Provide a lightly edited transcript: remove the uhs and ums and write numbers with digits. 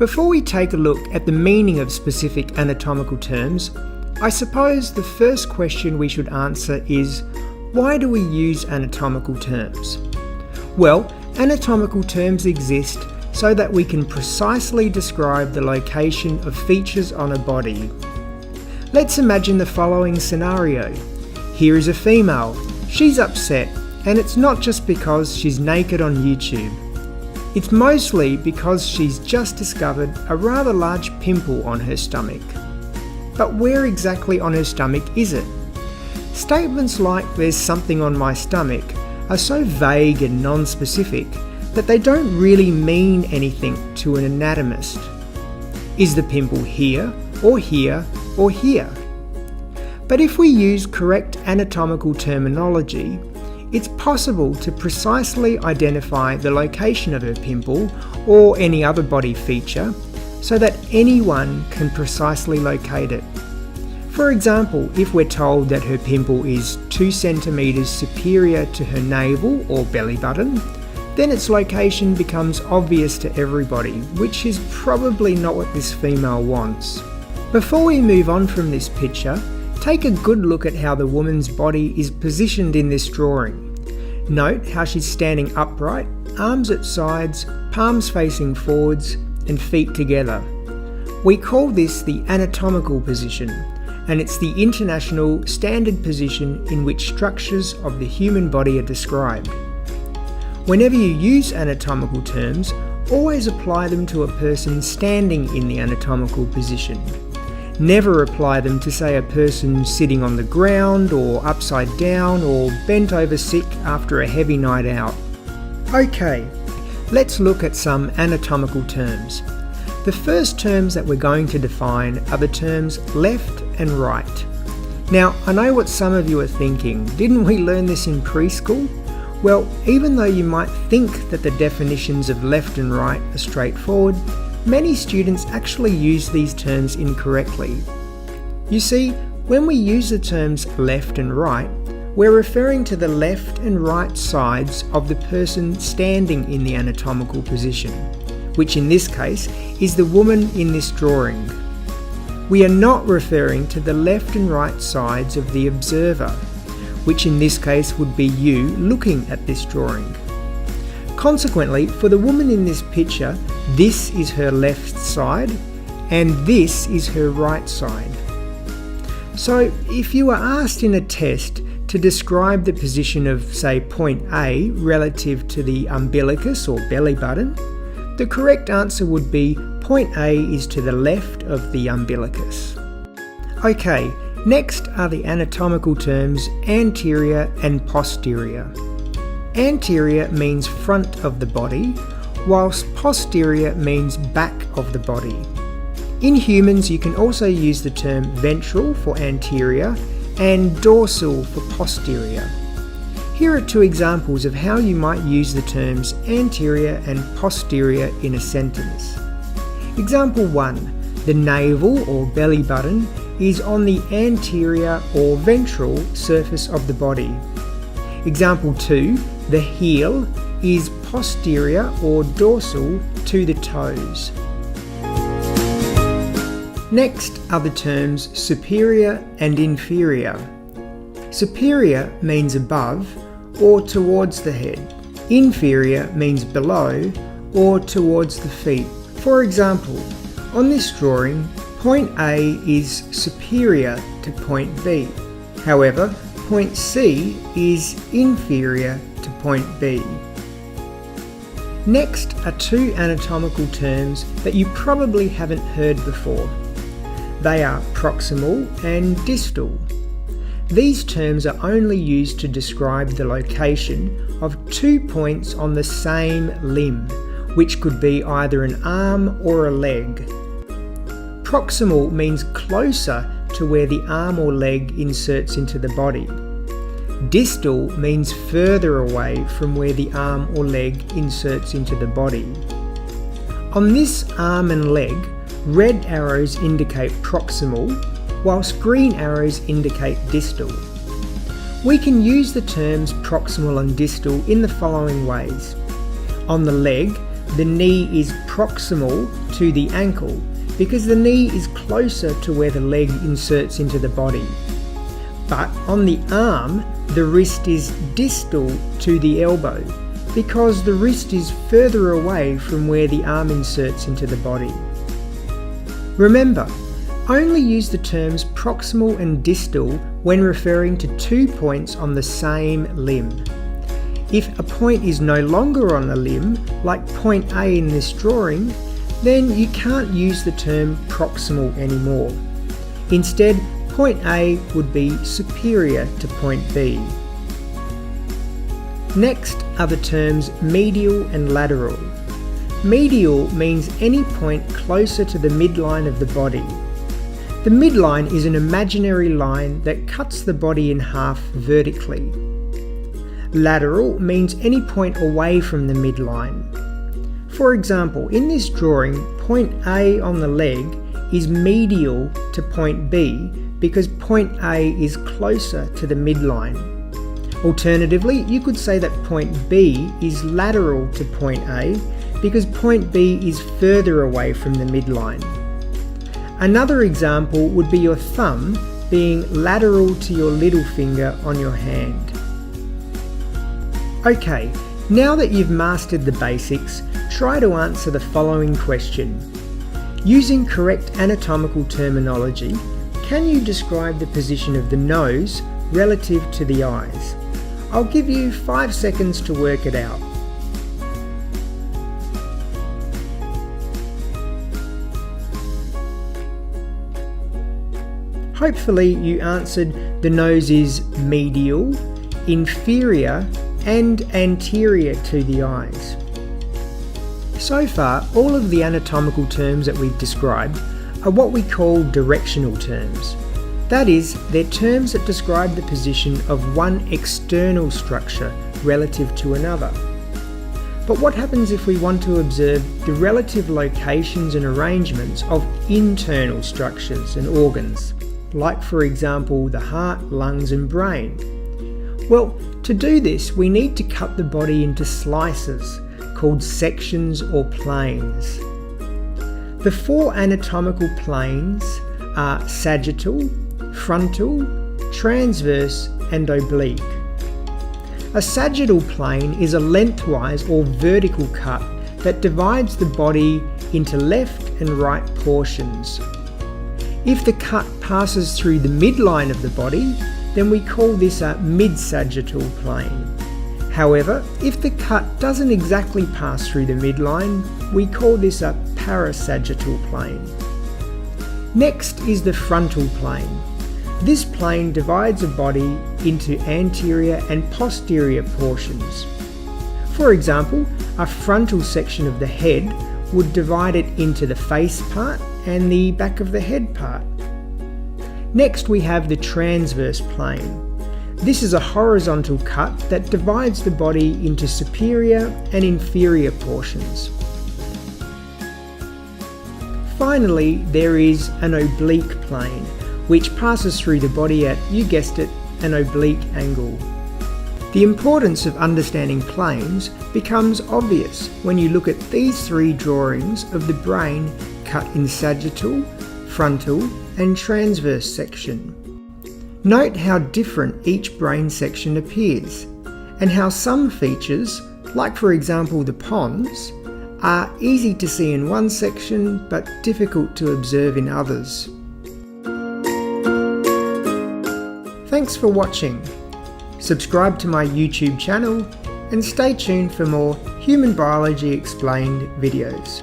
Before we take a look at the meaning of specific anatomical terms, I suppose the first question we should answer is, why do we use anatomical terms? Well, anatomical terms exist so that we can precisely describe the location of features on a body. Let's imagine the following scenario. Here is a female. She's upset, and it's not just because she's naked on YouTube. It's mostly because she's just discovered a rather large pimple on her stomach. But where exactly on her stomach is it? Statements like "there's something on my stomach" are so vague and non-specific that they don't really mean anything to an anatomist. Is the pimple here, or here, or here? But if we use correct anatomical terminology, it's possible to precisely identify the location of her pimple or any other body feature so that anyone can precisely locate it. For example, if we're told that her pimple is 2 centimeters superior to her navel or belly button, then its location becomes obvious to everybody, which is probably not what this female wants. Before we move on from this picture, take a good look at how the woman's body is positioned in this drawing. Note how she's standing upright, arms at sides, palms facing forwards, and feet together. We call this the anatomical position, and it's the international standard position in which structures of the human body are described. Whenever you use anatomical terms, always apply them to a person standing in the anatomical position. Never apply them to, say, a person sitting on the ground or upside down or bent over sick after a heavy night out. Okay, let's look at some anatomical terms. The first terms that we're going to define are the terms left and right. Now, I know what some of you are thinking. Didn't we learn this in preschool? Well, even though you might think that the definitions of left and right are straightforward, many students actually use these terms incorrectly. You see, when we use the terms left and right, we're referring to the left and right sides of the person standing in the anatomical position, which in this case is the woman in this drawing. We are not referring to the left and right sides of the observer, which in this case would be you looking at this drawing. Consequently, for the woman in this picture, this is her left side and this is her right side. So if you are asked in a test to describe the position of, say, point A relative to the umbilicus or belly button, the correct answer would be point A is to the left of the umbilicus. Okay, next are the anatomical terms anterior and posterior. Anterior means front of the body, whilst posterior means back of the body. In humans, you can also use the term ventral for anterior and dorsal for posterior. Here are 2 examples of how you might use the terms anterior and posterior in a sentence. Example 1. The navel or belly button is on the anterior or ventral surface of the body. Example 2. The heel is posterior or dorsal to the toes. Next are the terms superior and inferior. Superior means above or towards the head. Inferior means below or towards the feet. For example, on this drawing, point A is superior to point B. However, point C is inferior to point B. Next are 2 anatomical terms that you probably haven't heard before. They are proximal and distal. These terms are only used to describe the location of 2 points on the same limb, which could be either an arm or a leg. Proximal means closer to where the arm or leg inserts into the body. Distal means further away from where the arm or leg inserts into the body. On this arm and leg, red arrows indicate proximal, whilst green arrows indicate distal. We can use the terms proximal and distal in the following ways. On the leg, the knee is proximal to the ankle because the knee is closer to where the leg inserts into the body. But on the arm, the wrist is distal to the elbow because the wrist is further away from where the arm inserts into the body. Remember, only use the terms proximal and distal when referring to 2 points on the same limb. If a point is no longer on a limb, like point A in this drawing, then you can't use the term proximal anymore. Instead, point A would be superior to point B. Next are the terms medial and lateral. Medial means any point closer to the midline of the body. The midline is an imaginary line that cuts the body in half vertically. Lateral means any point away from the midline. For example, in this drawing, point A on the leg is medial to point B because point A is closer to the midline. Alternatively, you could say that point B is lateral to point A because point B is further away from the midline. Another example would be your thumb being lateral to your little finger on your hand. Okay, now that you've mastered the basics, try to answer the following question. Using correct anatomical terminology, can you describe the position of the nose relative to the eyes? I'll give you 5 seconds to work it out. Hopefully you answered the nose is medial, inferior and anterior to the eyes. So far, all of the anatomical terms that we've described are what we call directional terms. That is, they're terms that describe the position of one external structure relative to another. But what happens if we want to observe the relative locations and arrangements of internal structures and organs? Like for example the heart, lungs and brain. Well, to do this we need to cut the body into slices called sections or planes. The 4 anatomical planes are sagittal, frontal, transverse and oblique. A sagittal plane is a lengthwise or vertical cut that divides the body into left and right portions. If the cut passes through the midline of the body, then we call this a mid-sagittal plane. However, if the cut doesn't exactly pass through the midline, we call this a parasagittal plane. Next is the frontal plane. This plane divides a body into anterior and posterior portions. For example, a frontal section of the head would divide it into the face part and the back of the head part. Next we have the transverse plane. This is a horizontal cut that divides the body into superior and inferior portions. Finally, there is an oblique plane, which passes through the body at, you guessed it, an oblique angle. The importance of understanding planes becomes obvious when you look at these 3 drawings of the brain cut in sagittal, frontal and transverse section. Note how different each brain section appears, and how some features, like for example the pons, are easy to see in one section but difficult to observe in others. Thanks for watching. Subscribe to my YouTube channel and stay tuned for more Human Biology Explained videos.